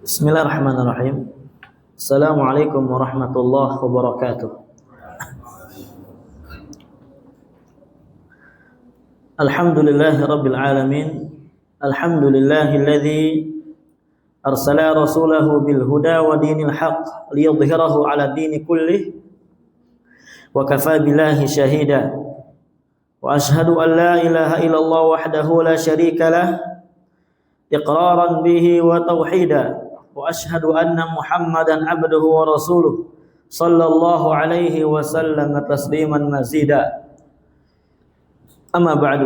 Bismillahirrahmanirrahim. Assalamualaikum warahmatullahi wabarakatuh. Alhamdulillahirabbil alamin. Alhamdulillahilladzi arsala rasulahu bil huda wa dinil haqq liyudhhirahu 'ala dini kullih wa kafaa billahi shahida. Wa ashhadu an la ilaha illallah wahdahu la syarika lah iqraran bihi wa tauhida. Wa ashhadu anna Muhammadan abduhu wa rasuluh sallallahu alaihi wasallam tasliman mazida. Amma ba'du.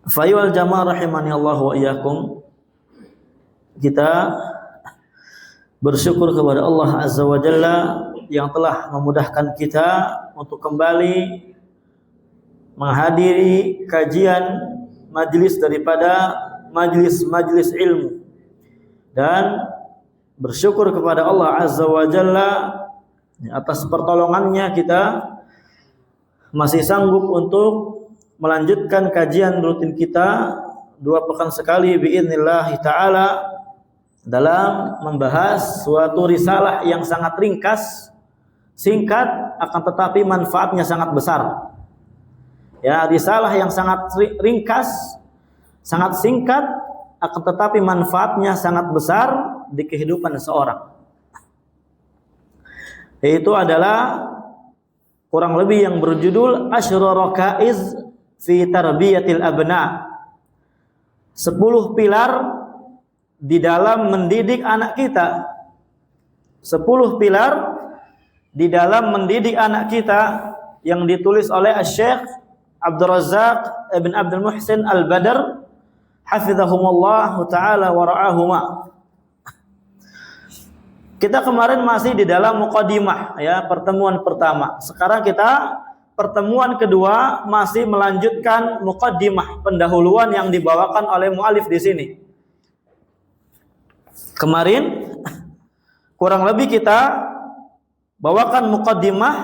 Fayu'al jamaah rahimani Allah wa iyyakum. Kita bersyukur kepada Allah Azza wa Jalla yang telah memudahkan kita untuk kembali menghadiri kajian majlis daripada majlis-majlis ilmu, dan bersyukur kepada Allah Azza wa Jalla atas pertolongannya kita masih sanggup untuk melanjutkan kajian rutin kita 2 pekan sekali biidznillah ta'ala dalam membahas suatu risalah yang sangat ringkas, singkat, akan tetapi manfaatnya sangat besar. Ya, risalah yang sangat ringkas, sangat singkat, akan tetapi manfaatnya sangat besar di kehidupan seseorang. Yaitu adalah kurang lebih yang berjudul Asyru Rakaiz fi Tarbiyatil Abna. 10 pilar di dalam mendidik anak kita. 10 pilar di dalam mendidik anak kita yang ditulis oleh Syekh Abdul Razzaq ibn Abdul Muhsin Al-Badr hafizahumullah ta'ala wa ra'ahuma. Kita kemarin masih di dalam muqaddimah, ya, pertemuan pertama. Sekarang kita pertemuan kedua masih melanjutkan muqaddimah, pendahuluan yang dibawakan oleh muallif di sini. Kemarin kurang lebih kita bawakan muqaddimah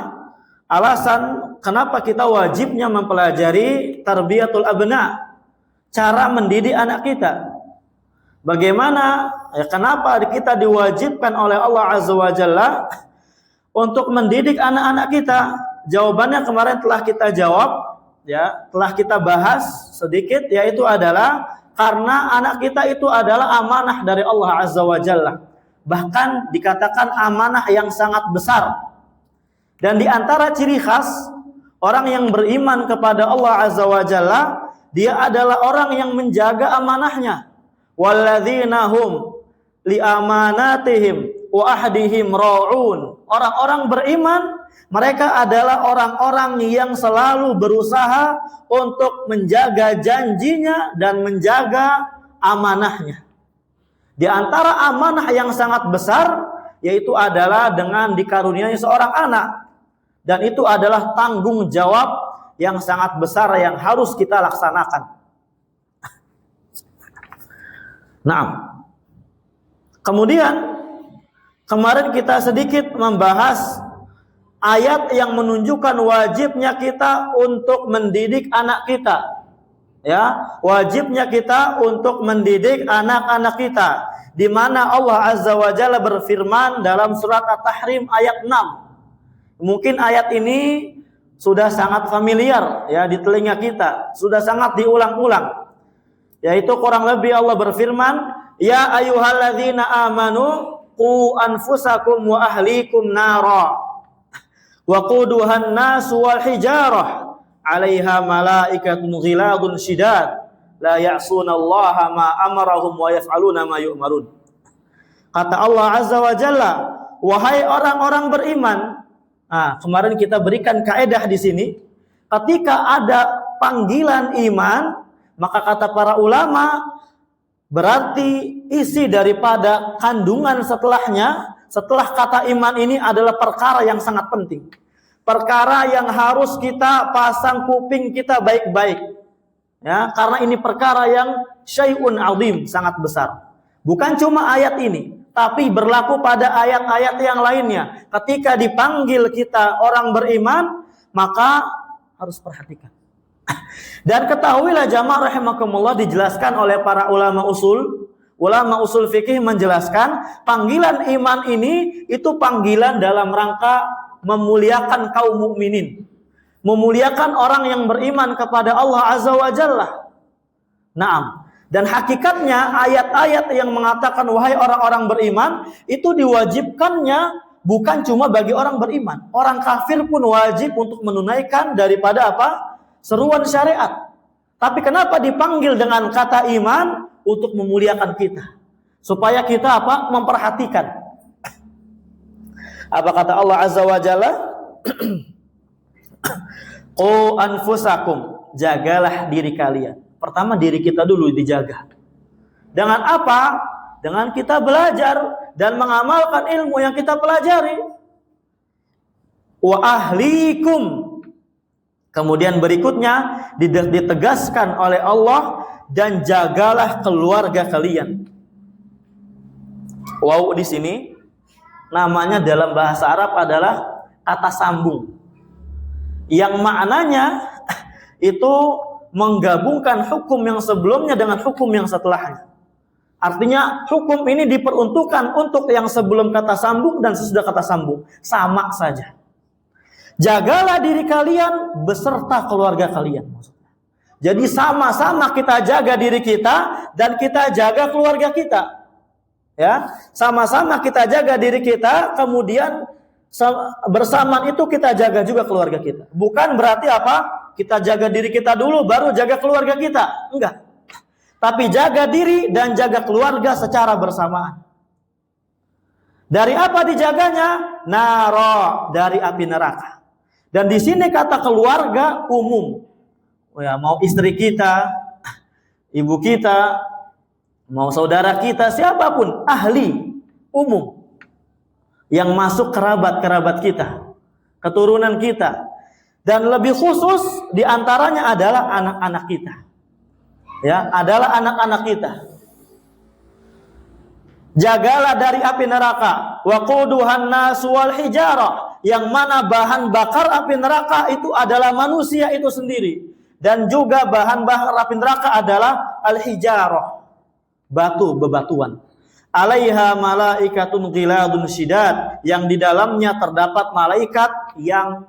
alasan kenapa kita wajibnya mempelajari tarbiyatul abna, cara mendidik anak kita. Bagaimana, ya, kenapa kita diwajibkan oleh Allah Azza wa Jalla untuk mendidik anak-anak kita? Jawabannya kemarin telah kita jawab, ya, telah kita bahas sedikit, yaitu adalah karena anak kita itu adalah amanah dari Allah Azza wa Jalla. Bahkan dikatakan amanah yang sangat besar. Dan di antara ciri khas orang yang beriman kepada Allah Azza wa Jalla, dia adalah orang yang menjaga amanahnya. Walladzina hum li amanatihim wa ahdihim ra'un. Orang-orang beriman, mereka adalah orang-orang yang selalu berusaha untuk menjaga janjinya dan menjaga amanahnya. Di antara amanah yang sangat besar yaitu adalah dengan dikaruniai seorang anak. Dan itu adalah tanggung jawab yang sangat besar yang harus kita laksanakan. Nah, kemudian kemarin kita sedikit membahas ayat yang menunjukkan wajibnya kita untuk mendidik anak kita. Ya, wajibnya kita untuk mendidik anak-anak kita. Di mana Allah Azza wa Jalla berfirman dalam surat At-Tahrim ayat 6. Mungkin ayat ini sudah sangat familiar, ya, di telinga kita, sudah sangat diulang-ulang. Yaitu kurang lebih Allah berfirman, ya ayyuhalladzina amanu qu anfusakum wa ahlikum nara wa quduhan nas wal hijarah 'alaiha malaikatun ghiladun syidad la ya'sunallaha ma amarahum wa yaf'aluna ma yu'marun. Kata Allah Azza wa Jalla, wahai orang-orang beriman. Nah, kemarin kita berikan kaedah di sini, ketika ada panggilan iman, maka kata para ulama berarti isi daripada kandungan setelahnya, setelah kata iman ini adalah perkara yang sangat penting. Perkara yang harus kita pasang kuping kita baik-baik. Ya, karena ini perkara yang syai'un azim, sangat besar. Bukan cuma ayat ini, tapi berlaku pada ayat-ayat yang lainnya. Ketika dipanggil kita orang beriman, maka harus perhatikan. Dan ketahuilah jamaah rahimakumullah, dijelaskan oleh para ulama usul, ulama usul fikih menjelaskan panggilan iman ini itu panggilan dalam rangka memuliakan kaum mukminin, memuliakan orang yang beriman kepada Allah Azza wa Jalla. Naam. Dan hakikatnya ayat-ayat yang mengatakan wahai orang-orang beriman itu diwajibkannya bukan cuma bagi orang beriman. Orang kafir pun wajib untuk menunaikan daripada apa? Seruan syariat. Tapi kenapa dipanggil dengan kata iman? Untuk memuliakan kita. Supaya kita apa? Memperhatikan. Apa kata Allah Azza wa Jalla? Qu anfusakum, jagalah diri kalian. Pertama diri kita dulu dijaga. Dengan apa? Dengan kita belajar dan mengamalkan ilmu yang kita pelajari. Wa ahlikum. Kemudian berikutnya ditegaskan oleh Allah, dan jagalah keluarga kalian. Wow, di sini namanya dalam bahasa Arab adalah kata sambung. Yang maknanya itu menggabungkan hukum yang sebelumnya dengan hukum yang setelahnya. Artinya hukum ini diperuntukkan untuk yang sebelum kata sambung dan sesudah kata sambung. Sama saja. Jagalah diri kalian beserta keluarga kalian. Jadi sama-sama kita jaga diri kita dan kita jaga keluarga kita. Ya, sama-sama kita jaga diri kita, kemudian bersamaan itu kita jaga juga keluarga kita. Bukan berarti apa? Kita jaga diri kita dulu baru jaga keluarga kita. Enggak. Tapi jaga diri dan jaga keluarga secara bersamaan. Dari apa dijaganya? Naro, dari api neraka. Dan di sini kata keluarga umum. Oh ya, mau istri kita, ibu kita, mau saudara kita, siapapun, ahli, umum. Yang masuk kerabat-kerabat kita, keturunan kita. Dan lebih khusus diantaranya adalah anak-anak kita. Ya, adalah anak-anak kita. Jagalah dari api neraka. Waquduhan nasu wal hijarah. Yang mana bahan bakar api neraka itu adalah manusia itu sendiri. Dan juga bahan bakar api neraka adalah al-hijarah, batu, bebatuan. Alaiha malaikatun ghiladun syidad, yang di dalamnya terdapat malaikat yang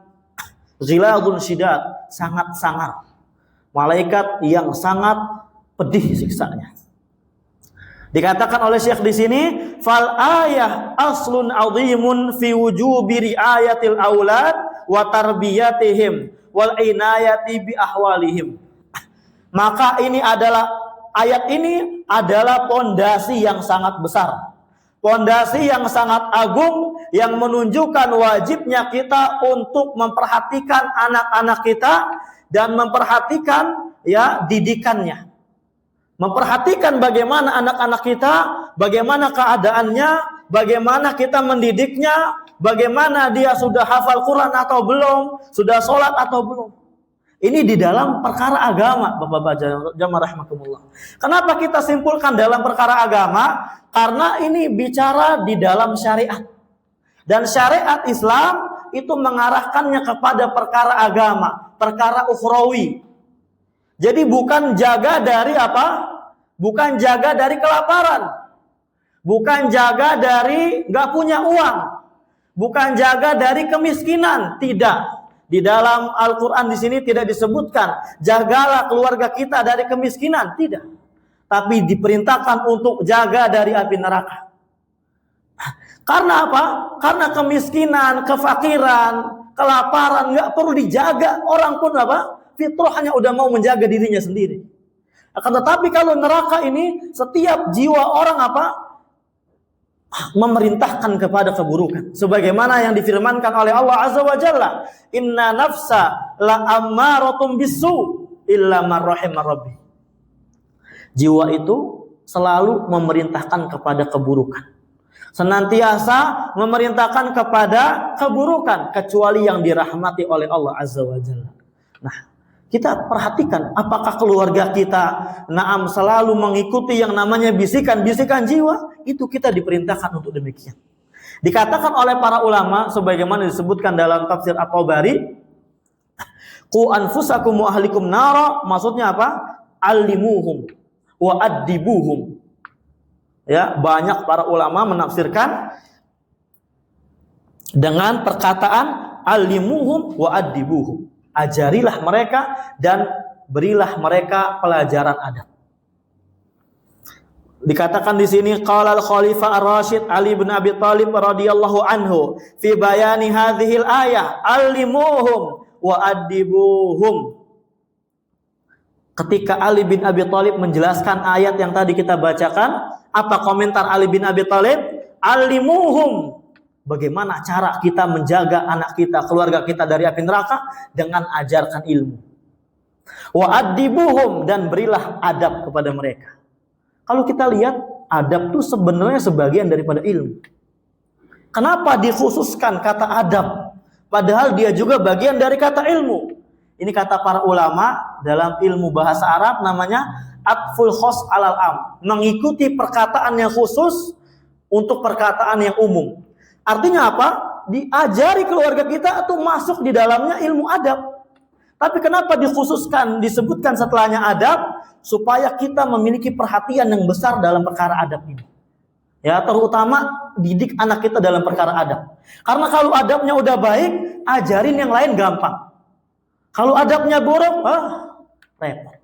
ghiladun syidad, sangat sangar. Malaikat yang sangat pedih siksanya. Dikatakan oleh Syekh di sini, fal ayah aslun azimun fi wujubi riayatil aulad wa tarbiyatihim wal inayati bi ahwalihim. Maka ini adalah ayat ini adalah pondasi yang sangat besar. Pondasi yang sangat agung yang menunjukkan wajibnya kita untuk memperhatikan anak-anak kita dan memperhatikan ya didikannya. Memperhatikan bagaimana anak-anak kita, bagaimana keadaannya, bagaimana kita mendidiknya, bagaimana dia sudah hafal Quran atau belum, sudah sholat atau belum. Ini di dalam perkara agama, Bapak-bapak jamaah rahimakumullah. Kenapa kita simpulkan dalam perkara agama? Karena ini bicara di dalam syariat. Dan syariat Islam itu mengarahkannya kepada perkara agama, perkara ukhrawi. Jadi bukan jaga dari apa? Bukan jaga dari kelaparan. Bukan jaga dari nggak punya uang. Bukan jaga dari kemiskinan. Tidak. Di dalam Al-Quran di sini tidak disebutkan jagalah keluarga kita dari kemiskinan. Tidak. Tapi diperintahkan untuk jaga dari api neraka. Karena apa? Karena kemiskinan, kefakiran, kelaparan nggak perlu dijaga. Orang pun apa? Fitrahnya udah mau menjaga dirinya sendiri. Akan tetapi kalau neraka ini setiap jiwa orang apa? Memerintahkan kepada keburukan. Sebagaimana yang difirmankan oleh Allah Azza wa Jalla, inna nafsa la ammaratum bisu illa man rahimar rabbi. Jiwa itu selalu memerintahkan kepada keburukan. Senantiasa memerintahkan kepada keburukan kecuali yang dirahmati oleh Allah Azza wa Jalla. Nah, kita perhatikan apakah keluarga kita naam selalu mengikuti yang namanya bisikan-bisikan jiwa, itu kita diperintahkan untuk demikian. Dikatakan oleh para ulama sebagaimana disebutkan dalam tafsir At-Tabari, qu anfusakum wa ahlikum nara, maksudnya apa? Allimuhum wa addibuhum. Ya, banyak para ulama menafsirkan dengan perkataan alimuhum wa adibuhum. Ajarilah mereka dan berilah mereka pelajaran adab. Dikatakan di sini qala al-Khalifah Ar-Rasyid Ali bin Abi Thalib radhiyallahu anhu fi bayani hadhil ayah alimuhum wa adibuhum. Ketika Ali bin Abi Thalib menjelaskan ayat yang tadi kita bacakan, apa komentar Ali bin Abi Thalib? Alimuhum. Bagaimana cara kita menjaga anak kita, keluarga kita dari api neraka? Dengan ajarkan ilmu. Wa adibuhum, dan berilah adab kepada mereka. Kalau kita lihat, adab itu sebenarnya sebagian daripada ilmu. Kenapa dikhususkan kata adab? Padahal dia juga bagian dari kata ilmu. Ini kata para ulama dalam ilmu bahasa Arab namanya atful khos alal am. Mengikuti perkataan yang khusus untuk perkataan yang umum. Artinya apa? Diajari keluarga kita atau masuk di dalamnya ilmu adab. Tapi kenapa dikhususkan, disebutkan setelahnya adab? Supaya kita memiliki perhatian yang besar dalam perkara adab ini. Ya, terutama didik anak kita dalam perkara adab. Karena kalau adabnya udah baik, ajarin yang lain gampang. Kalau adabnya buruk, repot.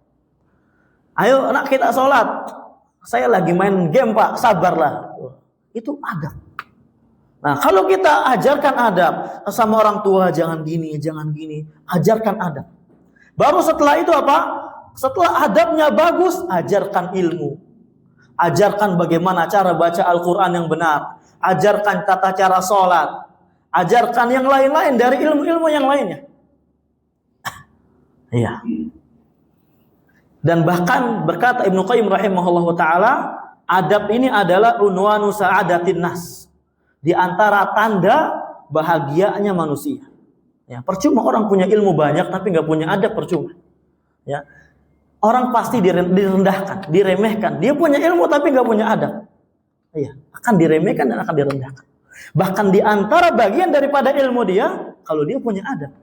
Ayo anak kita sholat. Saya lagi main game pak, sabarlah. Itu adab. Nah kalau kita ajarkan adab sama orang tua, jangan gini, ajarkan adab. Baru setelah itu apa? Setelah adabnya bagus, ajarkan ilmu. Ajarkan bagaimana cara baca Al-Quran yang benar. Ajarkan tata cara sholat. Ajarkan yang lain-lain dari ilmu-ilmu yang lainnya. Iya. Dan bahkan berkata Ibnu Qayyim rahimahullahu taala, adab ini adalah unwanu sa'adatin nas. Di antara tanda bahagianya manusia. Ya, percuma orang punya ilmu banyak tapi nggak punya adab, percuma. Ya. Orang pasti direndahkan, diremehkan. Dia punya ilmu tapi nggak punya adab. Iya, akan diremehkan dan akan direndahkan. Bahkan di antara bagian daripada ilmu dia kalau dia punya adab.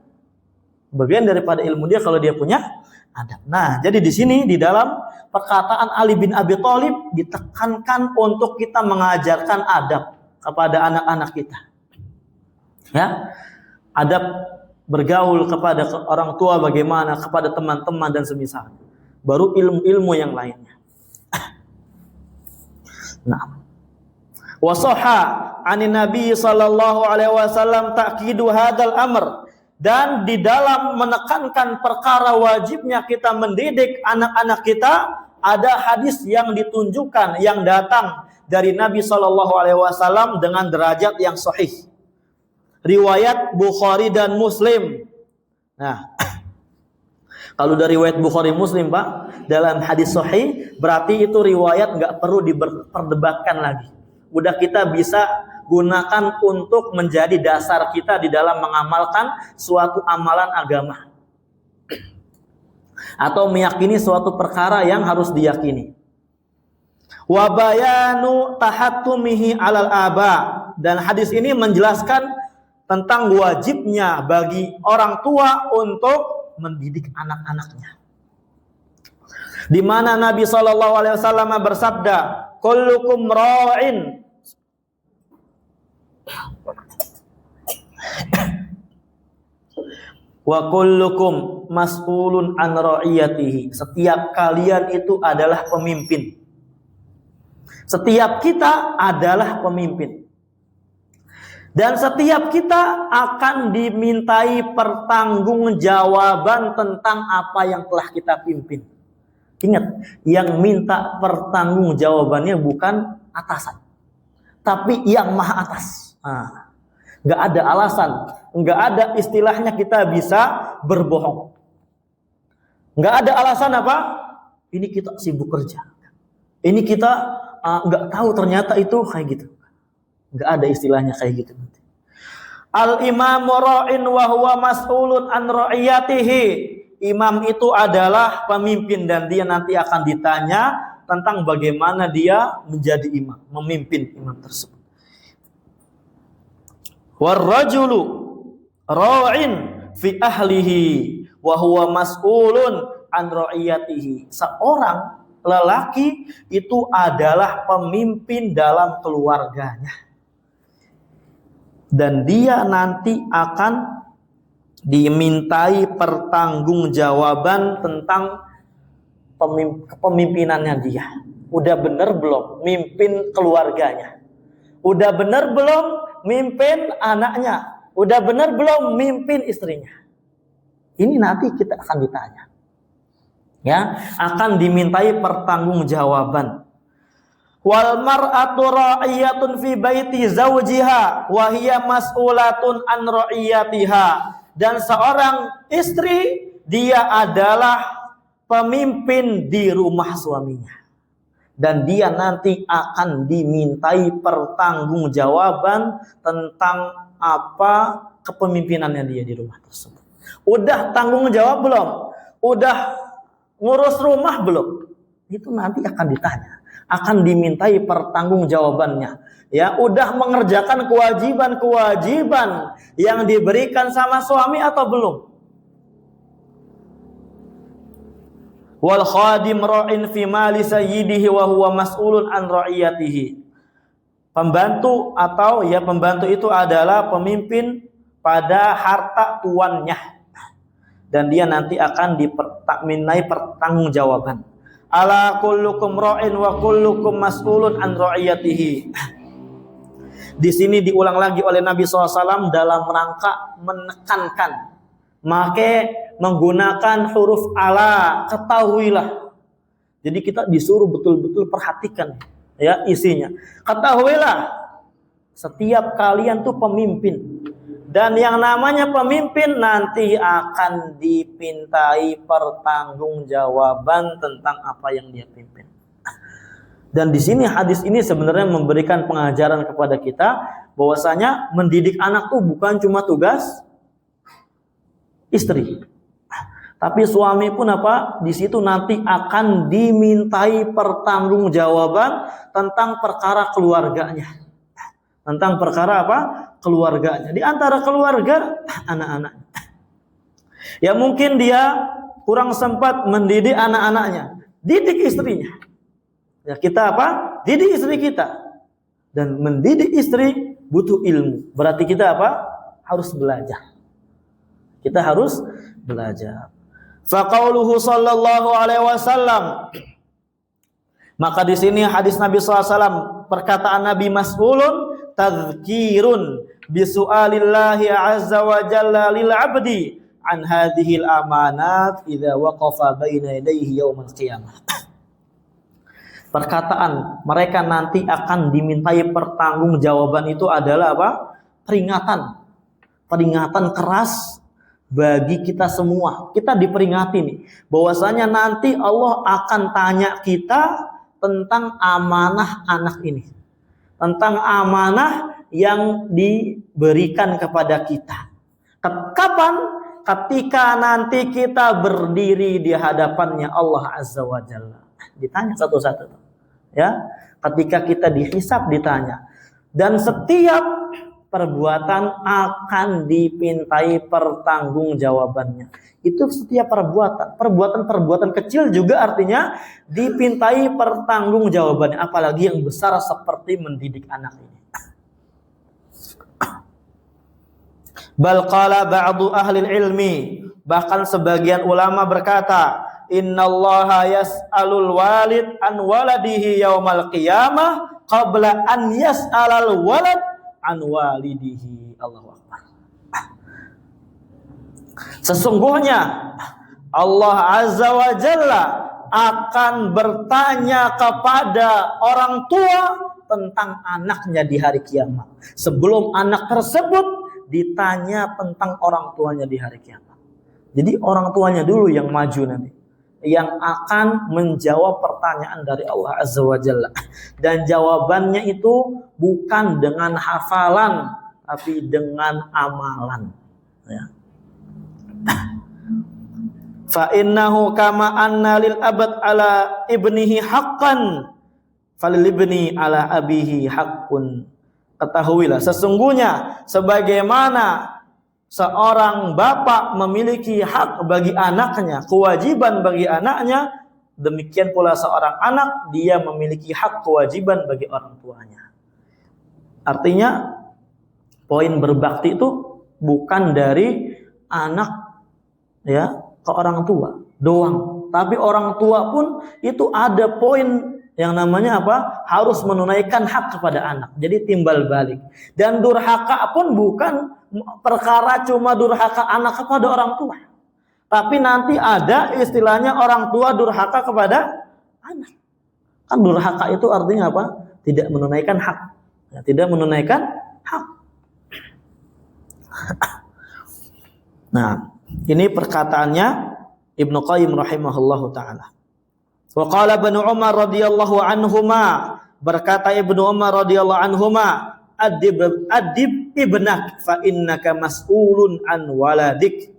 Bagian daripada ilmu dia kalau dia punya adab. Nah, jadi di sini di dalam perkataan Ali bin Abi Thalib ditekankan untuk kita mengajarkan adab kepada anak-anak kita. Ya. Adab bergaul kepada orang tua bagaimana, kepada teman-teman dan semisal. Baru ilmu-ilmu yang lainnya. Nah. Wa sahha 'anin Nabi sallallahu alaihi wasallam ta'kidu hadzal amr. Dan di dalam menekankan perkara wajibnya kita mendidik anak-anak kita, ada hadis yang ditunjukkan, yang datang dari Nabi SAW dengan derajat yang sahih. Riwayat Bukhari dan Muslim. Nah, kalau dari riwayat Bukhari Muslim Pak, dalam hadis sahih, berarti itu riwayat nggak perlu diperdebatkan lagi. Udah kita bisa gunakan untuk menjadi dasar kita di dalam mengamalkan suatu amalan agama atau meyakini suatu perkara yang harus diyakini. Wa bayanu tahattumihi 'alal aba, dan hadis ini menjelaskan tentang wajibnya bagi orang tua untuk mendidik anak-anaknya. Di mana Nabi SAW bersabda, kullukum ra'in wa kullukum mas'ulun an ra'iyatihi. Setiap kalian itu adalah pemimpin. Setiap kita adalah pemimpin. Dan setiap kita akan dimintai pertanggungjawaban tentang apa yang telah kita pimpin. Ingat, yang minta pertanggungjawabannya bukan atasan, tapi yang maha atas. Nggak ada alasan, nggak ada istilahnya kita bisa berbohong. Nggak ada alasan apa? Ini kita sibuk kerja. Ini kita nggak tahu ternyata itu kayak gitu. Nggak ada istilahnya kayak gitu. Al-imamu ra'in wa huwa mas'ulun an ra'iyatihi. Imam itu adalah pemimpin dan dia nanti akan ditanya tentang bagaimana dia menjadi imam, memimpin imam tersebut. War-rajulu ra'in fi ahlihi wa huwa mas'ulun an ra'iyatihi. Seorang lelaki itu adalah pemimpin dalam keluarganya. Dan dia nanti akan dimintai pertanggungjawaban tentang kepemimpinannya dia. Udah bener belum mimpin keluarganya? Udah bener belum mimpin anaknya? Udah bener belum mimpin istrinya? Ini nanti kita akan ditanya. Ya, akan dimintai pertanggungjawaban. Wal mar'atu ra'iyatun fi baiti zawjiha wa hiya mas'ulatun an ra'iyatiha. Dan seorang istri dia adalah pemimpin di rumah suaminya. Dan dia nanti akan dimintai pertanggungjawaban tentang apa kepemimpinannya dia di rumah tersebut. Udah tanggung jawab belum? Udah ngurus rumah belum? Itu nanti akan ditanya, akan dimintai pertanggungjawabannya. Ya, udah mengerjakan kewajiban-kewajiban yang diberikan sama suami atau belum? Wal khadim ra'in fi mali sayyidihi wa huwa mas'ulun an ra'iyatihi. Pembantu atau ya pembantu itu adalah pemimpin pada harta tuannya. Dan dia nanti akan dimintai pertanggungjawaban. Ala kullukum ra'in wa kullukum mas'ulun an ra'iyatihi. Di sini diulang lagi oleh Nabi SAW dalam rangka menekankan. Maka menggunakan huruf ala, ketahuilah. Jadi kita disuruh betul-betul perhatikan ya isinya. Ketahuilah, setiap kalian tuh pemimpin. Dan yang namanya pemimpin nanti akan dipintai pertanggungjawaban tentang apa yang dia pimpin. Dan di sini hadis ini sebenarnya memberikan pengajaran kepada kita bahwasanya mendidik anak tuh bukan cuma tugas istri. Tapi suami pun apa? Di situ nanti akan dimintai pertanggungjawaban tentang perkara keluarganya. Tentang perkara apa? Keluarganya. Di antara keluarga anak-anak. Ya mungkin dia kurang sempat mendidik anak-anaknya. Didik istrinya. Ya kita apa? Didik istri kita. Dan mendidik istri butuh ilmu. Berarti kita apa? Harus belajar. Kita harus belajar. Faqauluhu sallallahu alaihi wasallam. Maka di sini hadis Nabi SAW, perkataan Nabi mas'ulun tadhkirun bisu'alillahi azza wa jalla lil 'abdi an hadhil amanat idza waqafa baina yadayhi yaumil qiyamah. Perkataan mereka nanti akan dimintai pertanggungjawaban itu adalah apa? Peringatan keras bagi kita semua. Kita diperingati nih bahwasanya nanti Allah akan tanya kita tentang amanah anak ini. Tentang amanah yang diberikan kepada kita. Kapan? Ketika nanti kita berdiri di hadapannya Allah Azza wa Jalla. Ditanya satu-satu. Ya, ketika kita dihisab ditanya. Dan setiap perbuatan akan dipintai pertanggungjawabannya. Itu setiap perbuatan. Perbuatan kecil juga artinya dipintai pertanggungjawabannya. Apalagi yang besar seperti mendidik anak ini. Bal qala ba'du ahli ilmi. Bahkan sebagian ulama berkata, innallaha yas'alul walid an waladihi yaumal qiyamah qabla an yas'alal walad an walidihi. Allahu Akbar. Sesungguhnya Allah Azza wa Jalla akan bertanya kepada orang tua tentang anaknya di hari kiamat. Sebelum anak tersebut ditanya tentang orang tuanya di hari kiamat. Jadi orang tuanya dulu yang maju nanti, yang akan menjawab pertanyaan dari Allah Azza wa Jalla. Dan jawabannya itu bukan dengan hafalan, tapi dengan amalan. Ya. Fa innahu kama anna lil abad ala ibnihi haqqan falil ibni ala abihi haqqun. Ketahuilah sesungguhnya sebagaimana seorang bapak memiliki hak bagi anaknya, kewajiban bagi anaknya, demikian pula seorang anak dia memiliki hak kewajiban bagi orang tuanya. Artinya poin berbakti itu bukan dari anak ya ke orang tua doang, tapi orang tua pun itu ada poin yang namanya apa? Harus menunaikan hak kepada anak. Jadi timbal balik. Dan durhaka pun bukan perkara cuma durhaka anak kepada orang tua. Tapi nanti ada istilahnya orang tua durhaka kepada anak. Kan durhaka itu artinya apa? Tidak menunaikan hak. Ya, tidak menunaikan hak. Nah, ini perkataannya Ibnu Qayyim rahimahullahu taala. Wa qala Ibnu Umar radhiyallahu anhuma, berkata Ibnu Umar radhiyallahu anhuma, adib ibnak fa innaka mas'ulun an waladik.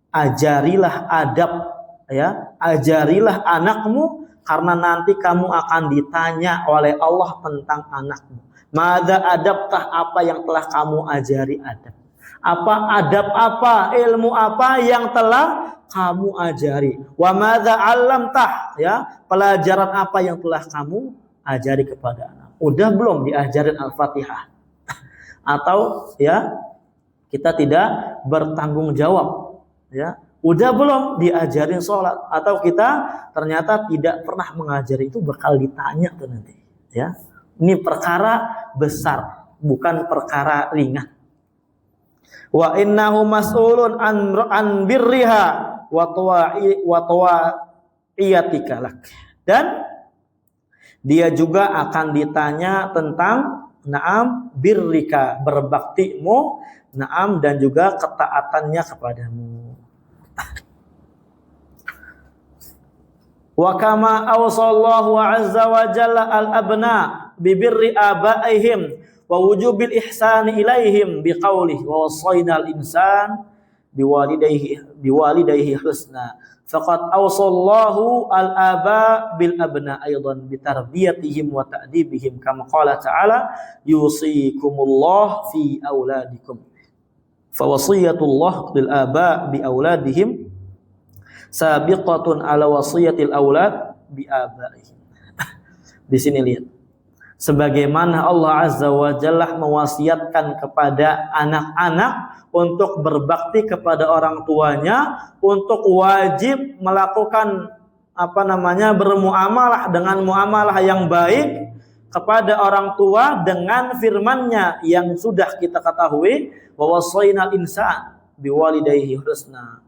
Ajarilah adab, ya, ajarilah anakmu karena nanti kamu akan ditanya oleh Allah tentang anakmu. Madza adabtah, apa yang telah kamu ajari adab? Apa adab apa, ilmu apa yang telah kamu ajari? Wa madza 'allamtah, ya, pelajaran apa yang telah kamu ajari kepada anak? Udah belum diajarin Al-Fatihah? Atau ya kita tidak bertanggung jawab, ya. Udah belum diajarin sholat, atau kita ternyata tidak pernah mengajari, itu bakal ditanya tuh nanti, ya. Ini perkara besar, bukan perkara ringan. Wa innahu mas'ulun an birriha wa tawa'iyatika lak. Dan dia juga akan ditanya tentang na'am birrika, berbaktimu, na'am, dan juga ketaatannya kepadamu. Wa kama awsallahu azza wa jalla al-abna bi birri abaihim wa wujubil ihsani ilaihim biqaulih wa wasainal insan biwalidayhi husna faqad awsallahu al-aba bil abna aidan bitarbiyatihim wa ta'dibihim kama qala ta'ala yusikumullah fi auladikum fa wasiyatullah lil aba bi auladihim sabiqatun ala wasiyatil aulad bi abaihim. Di sini lihat, sebagaimana Allah Azza wa Jalla mewasiatkan kepada anak-anak untuk berbakti kepada orang tuanya, untuk wajib melakukan bermuamalah dengan muamalah yang baik kepada orang tua dengan firman-Nya yang sudah kita ketahui, wa wasainal insan biwalidayhi husna.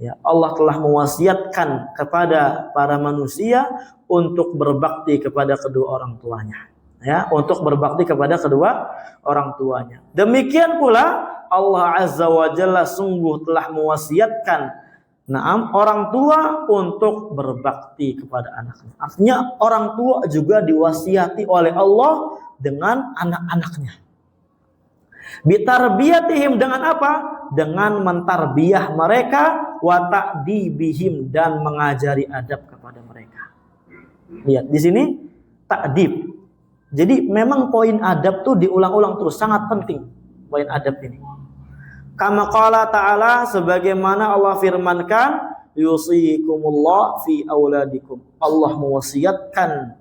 Ya, Allah telah mewasiatkan kepada para manusia untuk berbakti kepada kedua orang tuanya. Ya, untuk berbakti kepada kedua orang tuanya. Demikian pula Allah Azza wa Jalla sungguh telah mewasiatkan orang tua untuk berbakti kepada anaknya. Artinya orang tua juga diwasiati oleh Allah dengan anak-anaknya. Bitarbiyatihim, dengan apa? Dengan mentarbiyah mereka, wa ta'dibihim, dan mengajari adab kepada mereka. Lihat di sini ta'dib. Jadi memang poin adab tuh diulang-ulang terus, sangat penting poin adab ini. Kama qala ta'ala, sebagaimana Allah firmankan, yusikumullah fi auladikum. Allah mewasiatkan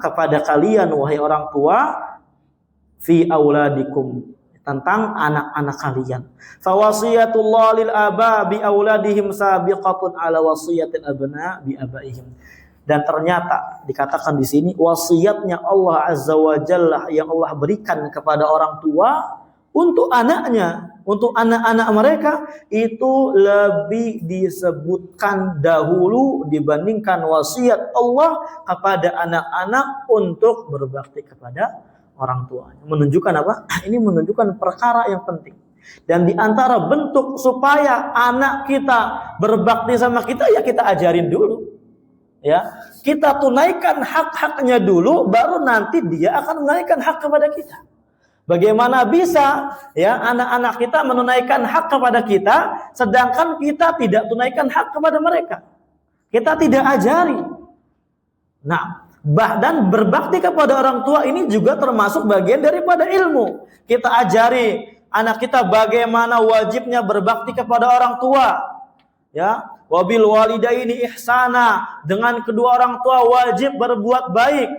kepada kalian wahai orang tua, fi auladikum, tentang anak-anak kalian. Fa wasiyatullah lil aba bi auladihim sabiqatun ala wasiyatil abna bi abaihim. Dan ternyata dikatakan di sini wasiatnya Allah Azza wa Jalla yang Allah berikan kepada orang tua untuk anaknya, untuk anak-anak mereka, itu lebih disebutkan dahulu dibandingkan wasiat Allah kepada anak-anak untuk berbakti kepada orang tuanya. Menunjukkan apa? Ini menunjukkan perkara yang penting. Dan di antara bentuk supaya anak kita berbakti sama kita, ya kita ajarin dulu. Ya, kita tunaikan hak-haknya dulu, baru nanti dia akan menunaikan hak kepada kita. Bagaimana bisa ya anak-anak kita menunaikan hak kepada kita, sedangkan kita tidak tunaikan hak kepada mereka? Kita tidak ajari. Nah, dan berbakti kepada orang tua ini juga termasuk bagian daripada ilmu. Kita ajari anak kita bagaimana wajibnya berbakti kepada orang tua. ya, wabil walidaini ihsana, dengan kedua orang tua wajib berbuat baik,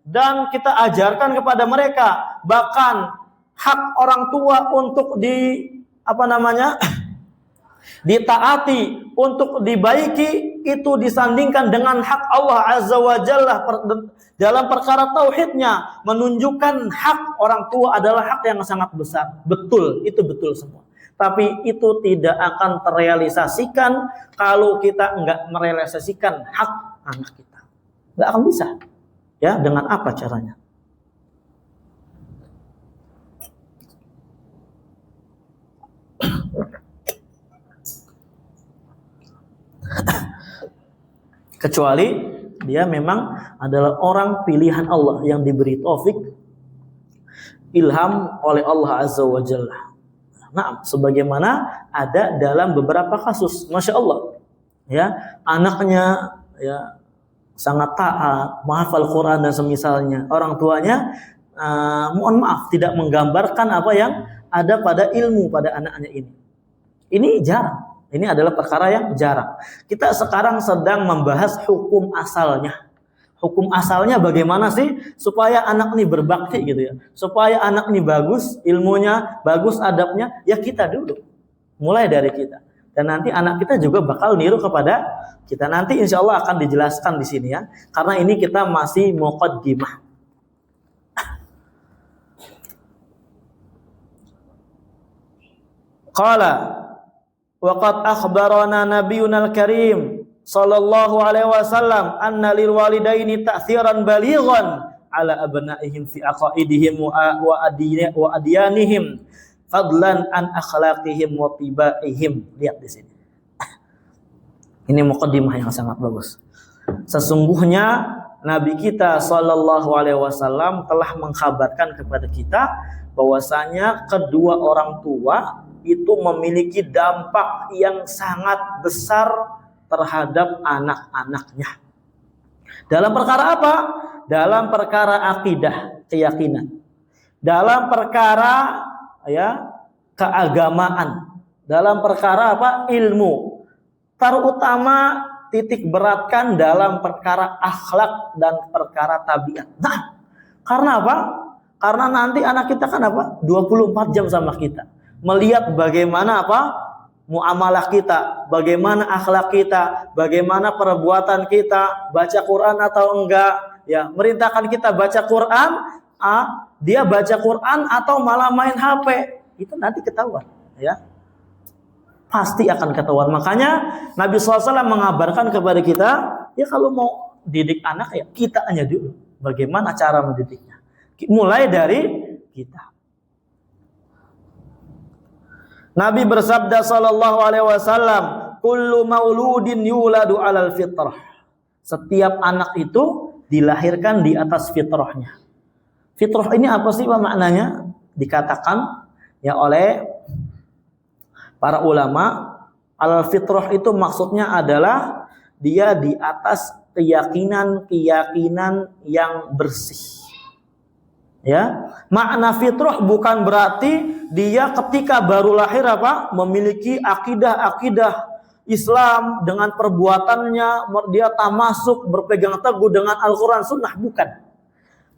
dan kita ajarkan kepada mereka bahkan hak orang tua untuk ditaati, untuk dibaiki, itu disandingkan dengan hak Allah Azza wa Jalla dalam perkara tauhidnya, menunjukkan hak orang tua adalah hak yang sangat besar. Betul, itu betul semua. Tapi itu tidak akan terrealisasikan kalau kita enggak merealisasikan hak anak kita. Enggak akan bisa. Ya, dengan apa caranya? Kecuali dia memang adalah orang pilihan Allah yang diberi taufik, ilham oleh Allah Azza wa Jalla. Nah, sebagaimana ada dalam beberapa kasus, masya Allah, ya, anaknya ya sangat taat, menghafal Quran dan semisalnya. Orang tuanya mohon maaf tidak menggambarkan apa yang ada pada ilmu pada anaknya ini. Ini jarang. Ini adalah perkara yang jarang. Kita sekarang sedang membahas hukum asalnya. Hukum asalnya bagaimana sih supaya anak ini berbakti gitu ya. Supaya anak ini bagus ilmunya, bagus adabnya, ya kita dulu. Mulai dari kita. Dan nanti anak kita juga bakal niru kepada kita. Nanti insya Allah akan dijelaskan di sini ya. Karena ini kita masih muqaddimah. Qala waqad akhbarana nabiyuna al-karim sallallahu alaihi wasallam anna lil walidaini ta'thiran balighan ala abnaihim fi aqaidihim wa adyanihim fadlan an akhlaqihim wa tibaihim. Lihat di sini. Ini muqaddimah yang sangat bagus. Sesungguhnya Nabi kita sallallahu alaihi wasallam telah mengkhabarkan kepada kita bahwasanya kedua orang tua itu memiliki dampak yang sangat besar terhadap anak-anaknya. Dalam perkara apa? Dalam perkara akidah, keyakinan. Dalam perkara ya keagamaan. Dalam perkara apa? Ilmu. Terutama titik beratkan dalam perkara akhlak dan perkara tabiat. Nah, karena apa? Karena nanti anak kita kan apa? 24 jam sama kita. Melihat bagaimana apa? Muamalah kita, bagaimana akhlak kita, bagaimana perbuatan kita, baca Quran atau enggak, ya, merintahkan kita baca Quran, dia baca Quran atau malah main HP, itu nanti ketahuan, ya. Pasti akan ketahuan. Makanya Nabi SAW mengabarkan kepada kita, ya kalau mau didik anak ya kita aja dulu. Bagaimana cara mendidiknya? Mulai dari kita. Nabi bersabda sallallahu alaihi wasallam, kullu mauludin yuladu alal fitrah. Setiap anak itu dilahirkan di atas fitrahnya. Fitrah ini apa sih Pak maknanya? Dikatakan ya oleh para ulama, al fitrah itu maksudnya adalah dia di atas keyakinan-keyakinan yang bersih. Ya, makna fitrah bukan berarti dia ketika baru lahir apa memiliki akidah Islam dengan perbuatannya, dia tamasuk berpegang teguh dengan Al-Quran Sunnah, bukan.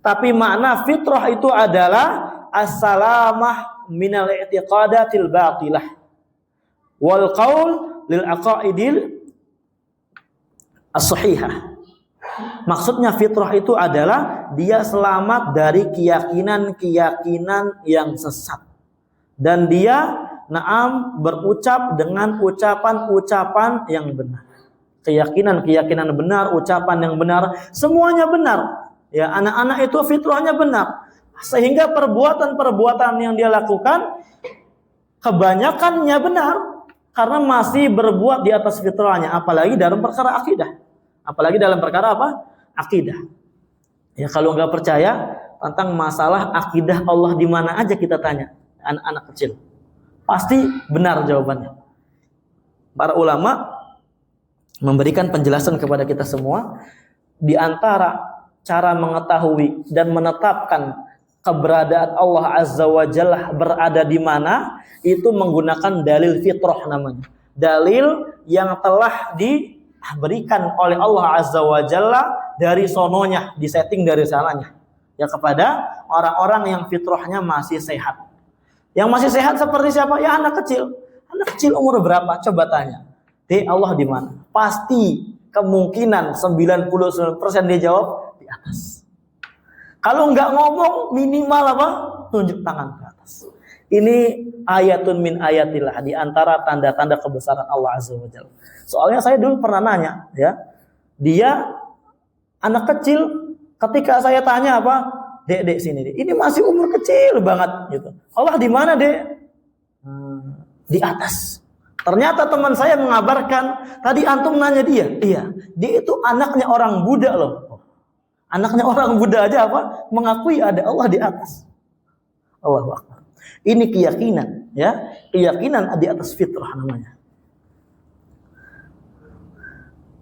Tapi makna fitrah itu adalah as-salamah minal i'tiqadatil batilah wal qaul lil aqaidil as-sahihah. Maksudnya fitrah itu adalah dia selamat dari keyakinan-keyakinan yang sesat. Dan dia berucap dengan ucapan-ucapan yang benar. Keyakinan-keyakinan benar, ucapan yang benar, semuanya benar. Ya, anak-anak itu fitrahnya benar. Sehingga perbuatan-perbuatan yang dia lakukan kebanyakannya benar karena masih berbuat di atas fitrahnya, apalagi dalam perkara akidah. Apalagi dalam perkara apa? Akidah. Ya kalau nggak percaya tentang masalah akidah Allah di mana aja kita tanya anak-anak kecil, pasti benar jawabannya. Para ulama memberikan penjelasan kepada kita semua di antara cara mengetahui dan menetapkan keberadaan Allah Azza wa Jalla berada di mana itu menggunakan dalil fitrah namanya. dalil yang telah diberikan oleh Allah Azza wa Jalla dari sononya, disetting dari sananya, ya, kepada orang-orang yang fitrahnya masih sehat. Yang masih sehat seperti siapa? Ya anak kecil. Anak kecil umur berapa? Coba tanya. Allah di mana? Pasti kemungkinan 99% dia jawab di atas. Kalau nggak ngomong, minimal apa? Tunjuk tangan ke atas. Ini ayatun min ayatillah, di antara tanda-tanda kebesaran Allah Azza wa Jalla. Soalnya saya dulu pernah nanya, ya. Dia anak kecil, ketika saya tanya apa? Dek sini, Dek. Ini masih umur kecil banget gitu. Allah di mana, Dek? Di atas. Ternyata teman saya mengabarkan, tadi antum nanya dia. Iya, dia itu anaknya orang Buddha loh. Anaknya orang Buddha aja apa? Mengakui ada Allah di atas. Allahu Akbar. Ini keyakinan, ya. Keyakinan di atas fitrah namanya.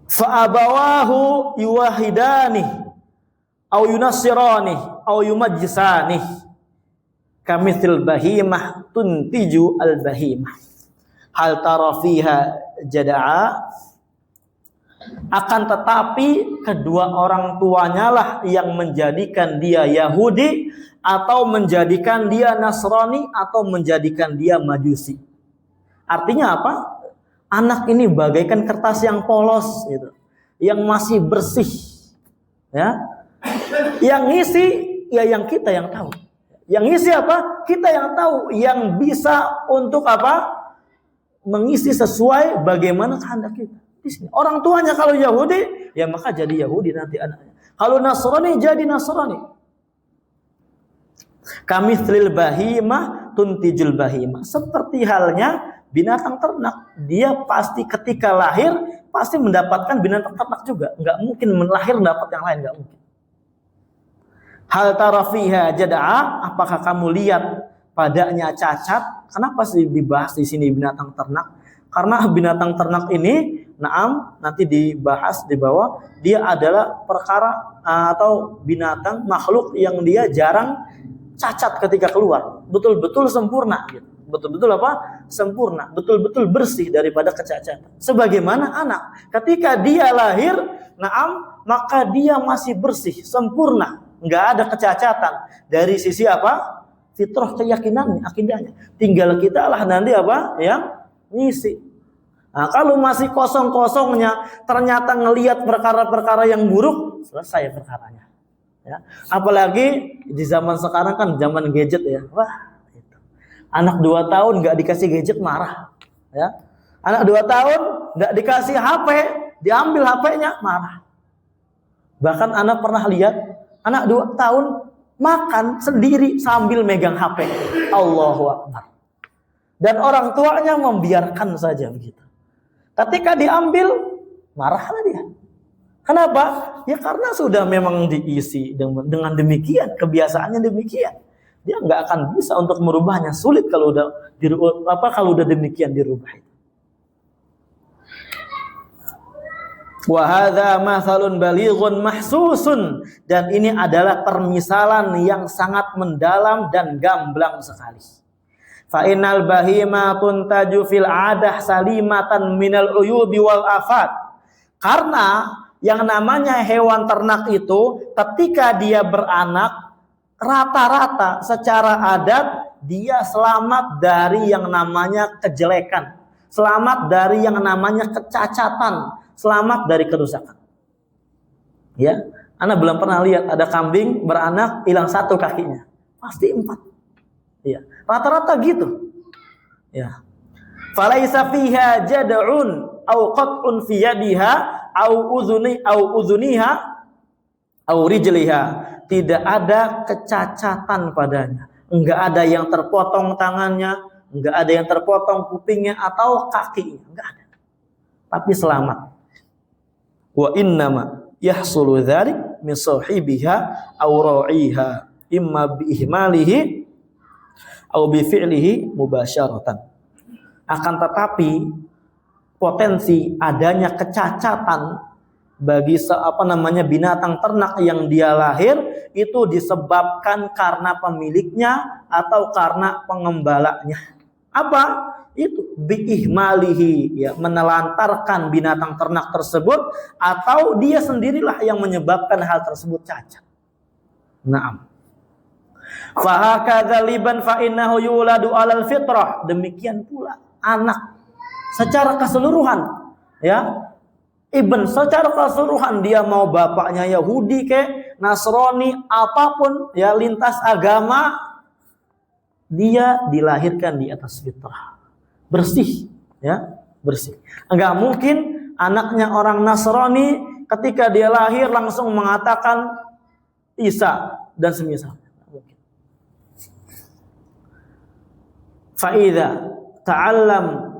Fa'abawahu yuwahidani au yunassirani au yumajjisani kamithil bahimah tuntiju al bahimah hal tara fiha jada'a. Akan tetapi kedua orang tuanya lah yang menjadikan dia Yahudi atau menjadikan dia Nasrani atau menjadikan dia Majusi. Artinya apa? Anak ini bagaikan kertas yang polos gitu, yang masih bersih, ya. Yang ngisi ya yang kita yang tahu. Yang ngisi apa? Kita yang tahu, yang bisa untuk apa? Mengisi sesuai bagaimana kehendak kita. Di sini. Orang tuanya kalau Yahudi, ya maka jadi Yahudi nanti anaknya. Kalau Nasrani jadi Nasrani. Kamithil bahimah tuntijul bahimah. Seperti halnya binatang ternak, dia pasti ketika lahir pasti mendapatkan binatang ternak juga. Enggak mungkin lahir mendapat yang lain, enggak mungkin. Hal tara fiha jada'a, apakah kamu lihat padanya cacat? Kenapa sih dibahas di sini binatang ternak? Karena binatang ternak ini, nanti dibahas di bawah, dia adalah perkara atau binatang makhluk yang dia jarang cacat ketika keluar, betul-betul sempurna, gitu. Betul-betul apa? Sempurna, betul-betul bersih daripada kecacatan. Sebagaimana anak, ketika dia lahir, maka dia masih bersih, sempurna, nggak ada kecacatan dari sisi apa? Fitrah keyakinannya, akidahnya. Tinggal kita lah nanti apa? Yang ngisi. Nah, kalau masih kosong-kosongnya, ternyata ngelihat perkara-perkara yang buruk, selesai perkaranya. Ya. Apalagi di zaman sekarang kan zaman gadget ya. Wah, itu. Anak 2 tahun nggak dikasih gadget marah. Ya. Anak 2 tahun nggak dikasih HP, diambil HP-nya marah. Bahkan anak pernah lihat anak 2 tahun makan sendiri sambil megang HP. Allahu Akbar. Dan orang tuanya membiarkan saja begitu. Ketika diambil, marahlah dia. Kenapa? Ya karena sudah memang diisi dengan demikian, kebiasaannya demikian. Dia nggak akan bisa untuk merubahnya. Sulit kalau udah demikian dirubah. Wa hadza mathalun balighun mahsusun, dan ini adalah permisalan yang sangat mendalam dan gamblang sekali. Fa innal bahima tuntaju fil adah salimatan minal uyubi wal afat. Karena yang namanya hewan ternak itu ketika dia beranak, rata-rata secara adat dia selamat dari yang namanya kejelekan, selamat dari yang namanya kecacatan, selamat dari kerusakan. Ya, Anda belum pernah lihat ada kambing beranak hilang 1 kakinya, pasti 4. Ya, rata-rata gitu. Ya. Falaisa fiha jad'un au qat'un fi yadiha au udhuniha au rijliha. Tidak ada kecacatan padanya. Enggak ada yang terpotong tangannya, enggak ada yang terpotong kupingnya atau kakinya, enggak ada. Tapi selamat. Wa innama yahsulu dzalik min sahibiha aw ra'iha imma bi ihmalihi aw bi fi'lihi mubasyaratan. Akan tetapi potensi adanya kecacatan bagi binatang ternak yang dia lahir itu disebabkan karena pemiliknya atau karena pengembalanya Apa? Itu biihmalihi, ya, menelantarkan binatang ternak tersebut, atau dia sendirilah yang menyebabkan hal tersebut cacat. Naam. Fa hakadza liban fa innahu yuladu 'alal fitrah. Demikian pula anak secara keseluruhan, ya. Ibn secara keseluruhan, dia mau bapaknya Yahudi ke Nasrani, apapun ya lintas agama, dia dilahirkan di atas fitrah. Bersih, ya, bersih. Enggak mungkin anaknya orang Nasrani ketika dia lahir langsung mengatakan Isa dan semisal. Fa'idha ta'allama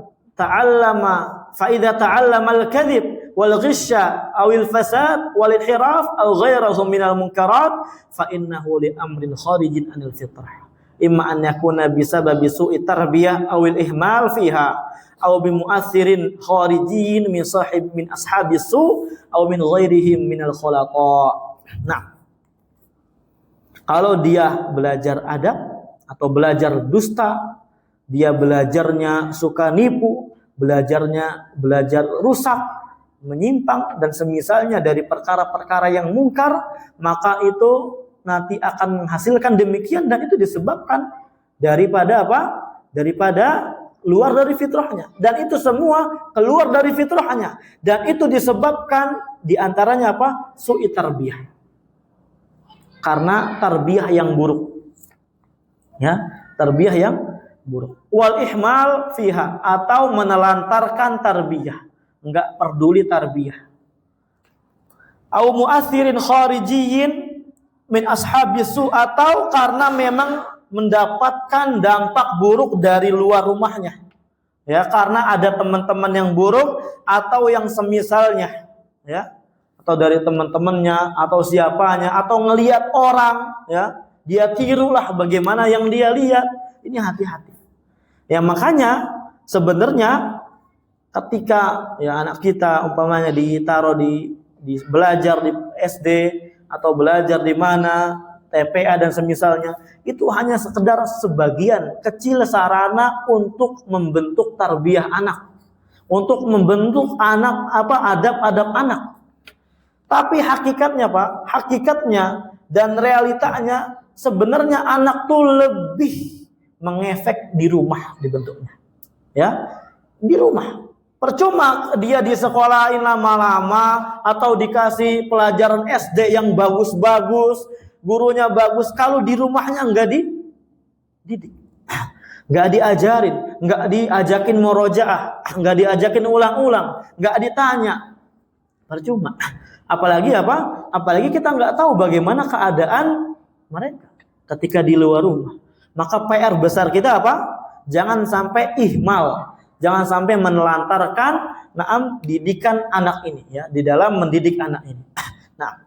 al-kadhib wal ghisya awil fasad wal inhiraf aw ghairahum minal munkarat fa innahu li amrin kharijin anil fitrah imma an yakuna bisababi su'i tarbiyah awil ihmal fiha aw bi mu'athirin kharijin min ashabi su' aw min ghairihim minal khulaqa. Nah, kalau dia belajar adab atau belajar dusta, dia belajarnya suka nipu, belajar rusak, menyimpang dan semisalnya dari perkara-perkara yang mungkar, maka itu nanti akan menghasilkan demikian, dan itu disebabkan daripada apa? Daripada luar dari fitrahnya, dan itu semua keluar dari fitrahnya, dan itu disebabkan diantaranya apa? Su'i tarbiyah, karena tarbiyah yang buruk, ya, tarbiyah yang buruk. Wal ihmal fiha, atau menelantarkan tarbiyah, enggak peduli tarbiyah. Au mu'athirin kharijiyin min ashabis su, atau karena memang mendapatkan dampak buruk dari luar rumahnya, ya, karena ada teman-teman yang buruk atau yang semisalnya, ya, atau dari teman-temannya atau siapanya, atau ngelihat orang, ya, dia tirulah bagaimana yang dia lihat. Ini hati-hati. Ya, makanya sebenarnya ketika ya anak kita umpamanya ditaruh di belajar di SD atau belajar di mana TPA dan semisalnya, itu hanya sekedar sebagian kecil sarana untuk membentuk tarbiyah anak, untuk membentuk anak adab-adab anak. Tapi hakikatnya Pak, hakikatnya dan realitanya sebenarnya anak tuh lebih mengefek di rumah dibentuknya, ya, di rumah. Percuma dia disekolahin lama-lama atau dikasih pelajaran SD yang bagus-bagus, gurunya bagus, kalau di rumahnya enggak dididik, enggak diajarin, enggak diajakin murojaah, enggak diajakin ulang-ulang, enggak ditanya, percuma. Apalagi apa? Apalagi kita enggak tahu bagaimana keadaan mereka ketika di luar rumah. Maka PR besar kita apa? Jangan sampai ihmal, jangan sampai menelantarkan didikan anak ini, ya, di dalam mendidik anak ini. Nah,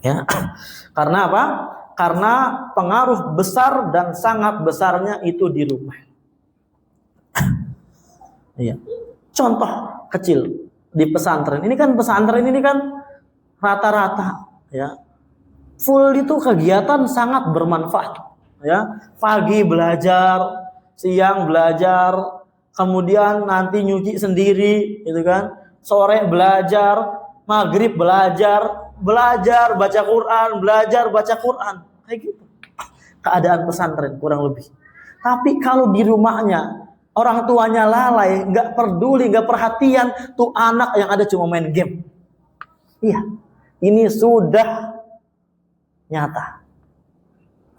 ya, karena apa? Karena pengaruh besar dan sangat besarnya itu di rumah. Iya. Contoh kecil di pesantren. Ini kan pesantren ini kan rata-rata, ya, full itu kegiatan sangat bermanfaat. Ya, pagi belajar, siang belajar, kemudian nanti nyuci sendiri, gitu kan. Sore belajar, maghrib belajar baca Quran, belajar baca Quran, kayak gitu. Keadaan pesantren kurang lebih. Tapi kalau di rumahnya orang tuanya lalai, nggak peduli, nggak perhatian, tuh anak yang ada cuma main game. Iya, ini sudah nyata.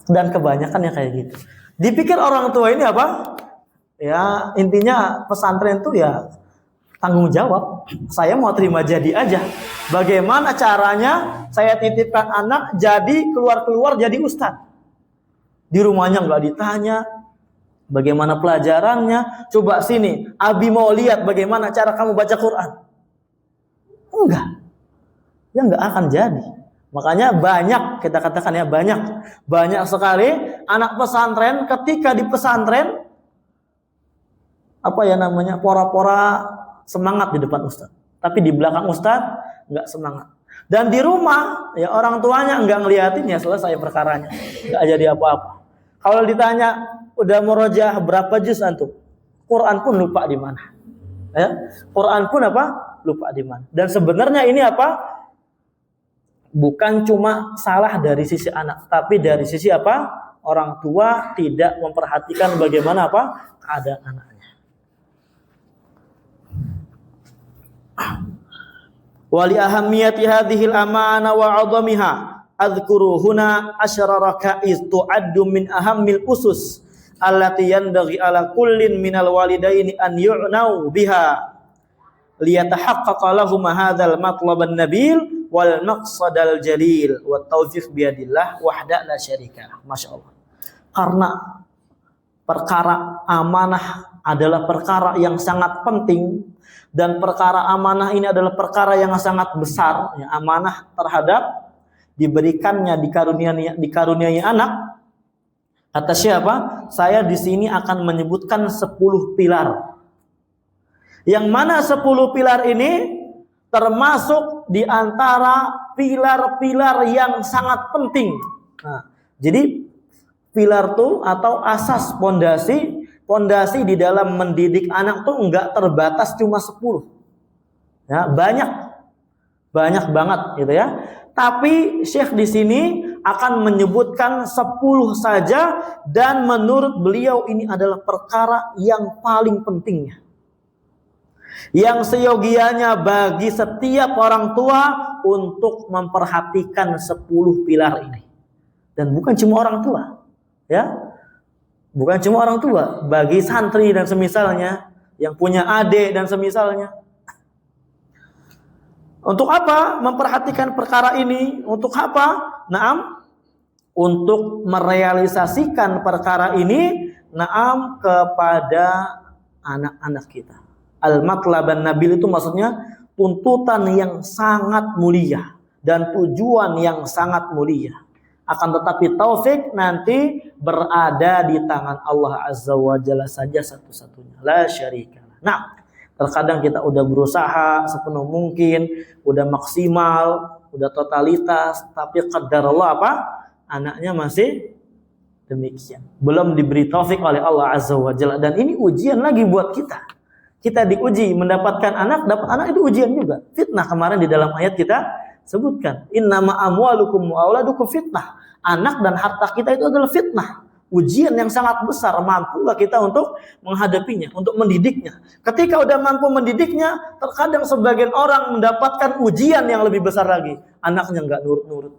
Dan kebanyakan yang kayak gitu. Dipikir orang tua ini apa? Ya, intinya pesantren itu ya tanggung jawab. Saya mau terima jadi aja. Bagaimana caranya saya titipkan anak jadi keluar-keluar jadi ustadz. Di rumahnya nggak ditanya bagaimana pelajarannya. Coba sini, Abi mau lihat bagaimana cara kamu baca Quran. Enggak. Ya nggak akan jadi. Makanya banyak, kita katakan ya, banyak sekali anak pesantren ketika di pesantren pora-pora semangat di depan ustaz, tapi di belakang ustaz nggak semangat. Dan di rumah ya orang tuanya nggak ngeliatin, ya selesai perkaranya, nggak jadi apa-apa. Kalau ditanya udah murojaah berapa juz antum? Quran pun lupa di mana. Ya, Quran pun apa? Lupa di mana. Dan sebenarnya ini apa? Bukan cuma salah dari sisi anak, tapi dari sisi apa? Orang tua tidak memperhatikan bagaimana apa? Keadaan anaknya. Wali ahammiyati hadhil amana wa 'azamiha adhkuru huna asyara rakaiz tu'addu min ahammil usus allati yanbaghi ala kullin minal walidaini an yu'nau biha liyatahaqqaqa lahum hadzal matlaban nabil wal maqsadal jalil wa taufiq biyadillah wahda la syarika. Masyaallah. Karena perkara amanah adalah perkara yang sangat penting, dan perkara amanah ini adalah perkara yang sangat besar, ya, amanah terhadap diberikannya dikaruniai anak. Kata siapa? Saya di sini akan menyebutkan 10 pilar. Yang mana 10 pilar ini termasuk di antara pilar-pilar yang sangat penting. Nah, jadi pilar tuh atau asas pondasi di dalam mendidik anak tuh enggak terbatas cuma 10. Ya, banyak banget gitu ya. Tapi Syekh di sini akan menyebutkan 10 saja, dan menurut beliau ini adalah perkara yang paling pentingnya, yang seyogianya bagi setiap orang tua untuk memperhatikan 10 pilar ini. Dan bukan cuma orang tua, ya. Bukan cuma orang tua, bagi santri dan semisalnya, yang punya adik dan semisalnya. Untuk apa memperhatikan perkara ini? Untuk apa? Naam, untuk merealisasikan perkara ini, naam, kepada anak-anak kita. Al-matlaban nabil itu maksudnya tuntutan yang sangat mulia dan tujuan yang sangat mulia. Akan tetapi taufik nanti berada di tangan Allah Azza wa Jalla saja satu-satunya, la syarika. Nah, terkadang kita udah berusaha sepenuh mungkin, udah maksimal, udah totalitas, tapi qadar Allah apa? Anaknya masih demikian. Belum diberi taufik oleh Allah Azza wa Jalla. Dan ini ujian lagi buat kita. Kita diuji mendapatkan anak, dapat anak itu ujian juga. Fitnah kemarin di dalam ayat kita sebutkan. Innama amwalukum wa auladukum fitnah. Anak dan harta kita itu adalah fitnah. Ujian yang sangat besar. Mampukah kita untuk menghadapinya, untuk mendidiknya? Ketika udah mampu mendidiknya, terkadang sebagian orang mendapatkan ujian yang lebih besar lagi. Anaknya nggak nurut-nurut.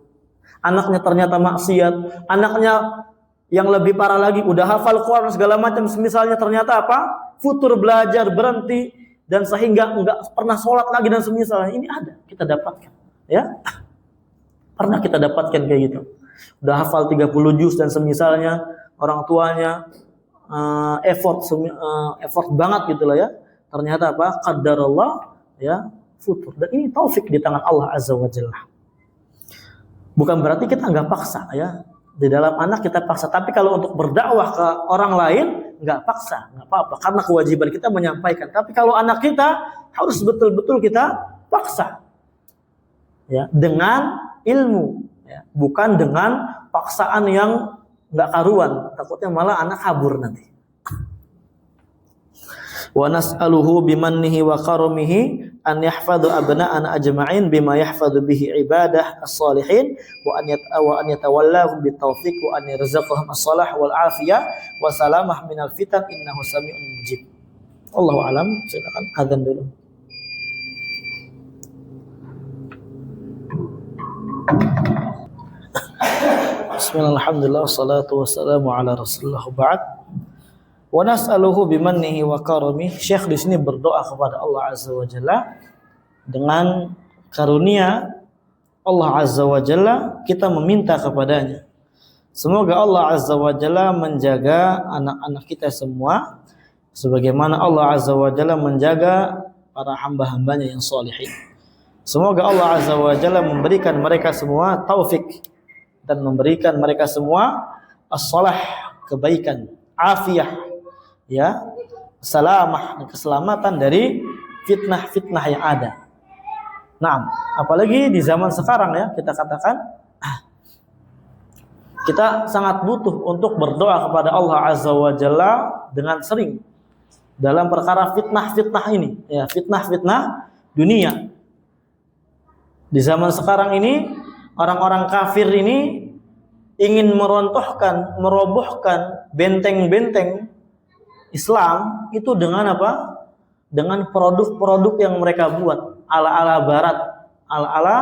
Anaknya ternyata maksiat. Anaknya yang lebih parah lagi, udah hafal Quran segala macam, misalnya ternyata apa? Futur belajar, berhenti, dan sehingga nggak pernah sholat lagi dan semisalnya. Ini ada, kita dapatkan, ya. Pernah kita dapatkan kayak gitu. Udah hafal 30 juz dan semisalnya, orang tuanya effort banget gitu lah ya. Ternyata apa? Qadarullah, ya, futur. Dan ini taufik di tangan Allah Azza wa Jalla. Bukan berarti kita nggak paksa, ya. Di dalam anak kita paksa, tapi kalau untuk berdakwah ke orang lain nggak paksa, nggak apa-apa, karena kewajiban kita menyampaikan. Tapi kalau anak kita harus betul-betul kita paksa, ya, dengan ilmu, ya, bukan dengan paksaan yang nggak karuan, takutnya malah anak kabur nanti. Wa nas'aluhu bimannihi wa karumihi an yahfadhu abna'ana ajma'in bima yahfadhu bihi ibadah as-salihin wa an yatawallahu bitaufiq wa an yarzuqahum as-salah wal afiyah wa salamah minal fitan innahu sami'un mujib. Allahu alam. Silakan adzan dulu. Bismillah, alhamdulillah, wassalatu wassalamu ala rasulillah ba'd. Wa nas'aluhu bimannihi wa karamih. Syekh di sini berdoa kepada Allah Azza wa Jalla, dengan karunia Allah Azza wa Jalla kita meminta kepadanya. Semoga Allah Azza wa Jalla menjaga anak-anak kita semua sebagaimana Allah Azza wa Jalla menjaga para hamba-hambanya yang salihin. Semoga Allah Azza wa Jalla memberikan mereka semua taufik dan memberikan mereka semua as-salah, kebaikan, afiyah, ya, salamah, keselamatan dari fitnah-fitnah yang ada. Nah, apalagi di zaman sekarang, ya, kita katakan Kita sangat butuh untuk berdoa kepada Allah Azza wa Jalla dengan sering dalam perkara fitnah-fitnah ini, ya, fitnah-fitnah dunia. Di zaman sekarang ini, orang-orang kafir ini ingin merontohkan, merobohkan benteng-benteng Islam itu dengan apa? Dengan produk-produk yang mereka buat, ala-ala barat, ala-ala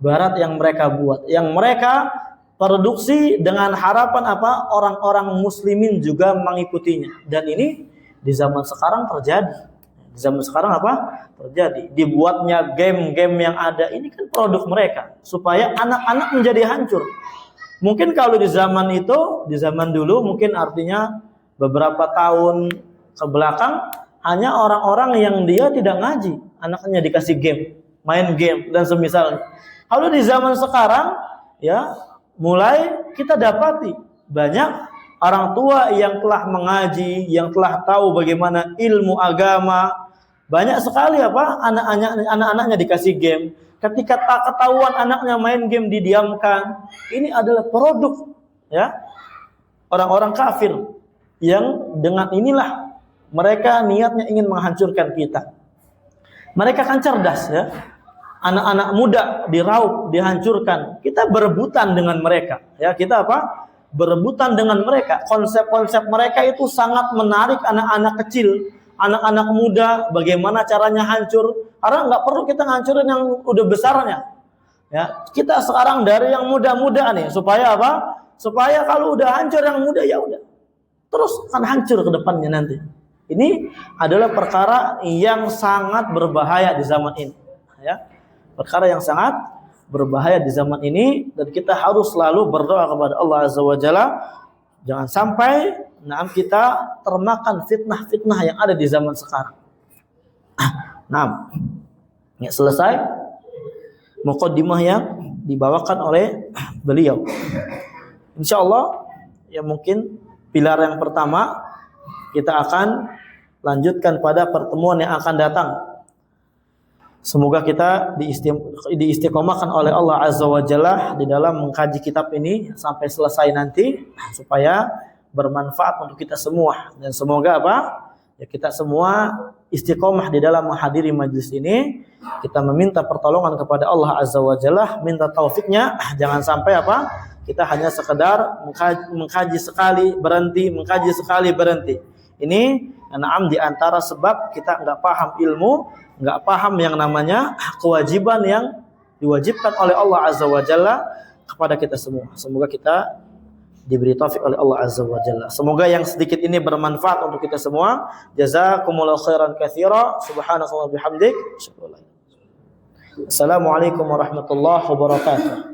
barat yang mereka buat, yang mereka produksi dengan harapan apa? Orang-orang muslimin juga mengikutinya. Dan ini di zaman sekarang terjadi. Di zaman sekarang apa? Terjadi. Dibuatnya game-game yang ada ini kan produk mereka supaya anak-anak menjadi hancur. Mungkin kalau di zaman itu, di zaman dulu mungkin artinya beberapa tahun ke belakang hanya orang-orang yang dia tidak ngaji, anaknya dikasih game, main game dan semisalnya. Kalau di zaman sekarang ya mulai kita dapati banyak orang tua yang telah mengaji, yang telah tahu bagaimana ilmu agama. Banyak sekali apa anak-anaknya dikasih game. Ketika tak ketahuan anaknya main game didiamkan. Ini adalah produk ya orang-orang kafir yang dengan inilah mereka niatnya ingin menghancurkan kita. Mereka kan cerdas ya. Anak-anak muda diraup, dihancurkan. Kita berebutan dengan mereka. Ya, kita apa? Berebutan dengan mereka. Konsep-konsep mereka itu sangat menarik anak-anak kecil, anak-anak muda. Bagaimana caranya hancur? Karena nggak perlu kita ngancurin yang udah besarnya. Ya, kita sekarang dari yang muda-muda nih. Supaya apa? Supaya kalau udah hancur yang muda ya udah. Terus akan hancur ke depannya nanti. Ini adalah perkara yang sangat berbahaya di zaman ini. Ya. Perkara yang sangat berbahaya di zaman ini dan kita harus selalu berdoa kepada Allah Azza wa Jalla jangan sampai kita termakan fitnah-fitnah yang ada di zaman sekarang. Ya, selesai muqaddimah yang dibawakan oleh beliau. Insyaallah ya mungkin pilar yang pertama kita akan lanjutkan pada pertemuan yang akan datang. Semoga kita diistiqomahkan oleh Allah Azza wa Jalla di dalam mengkaji kitab ini sampai selesai nanti supaya bermanfaat untuk kita semua dan semoga apa? Ya kita semua istiqomah di dalam menghadiri majelis ini. Kita meminta pertolongan kepada Allah Azza wa Jalla, minta taufiknya, jangan sampai apa? Kita hanya sekedar mengkaji sekali berhenti, mengkaji sekali berhenti. Ini di antara sebab kita enggak paham ilmu, enggak paham yang namanya kewajiban yang diwajibkan oleh Allah Azza wa Jalla kepada kita semua. Semoga kita diberi taufik oleh Allah Azza wa Jalla. Semoga yang sedikit ini bermanfaat untuk kita semua. Jazakumullahu khairan katsira. Subhanallahi wa bihamdik. Assalamualaikum warahmatullahi wabarakatuh.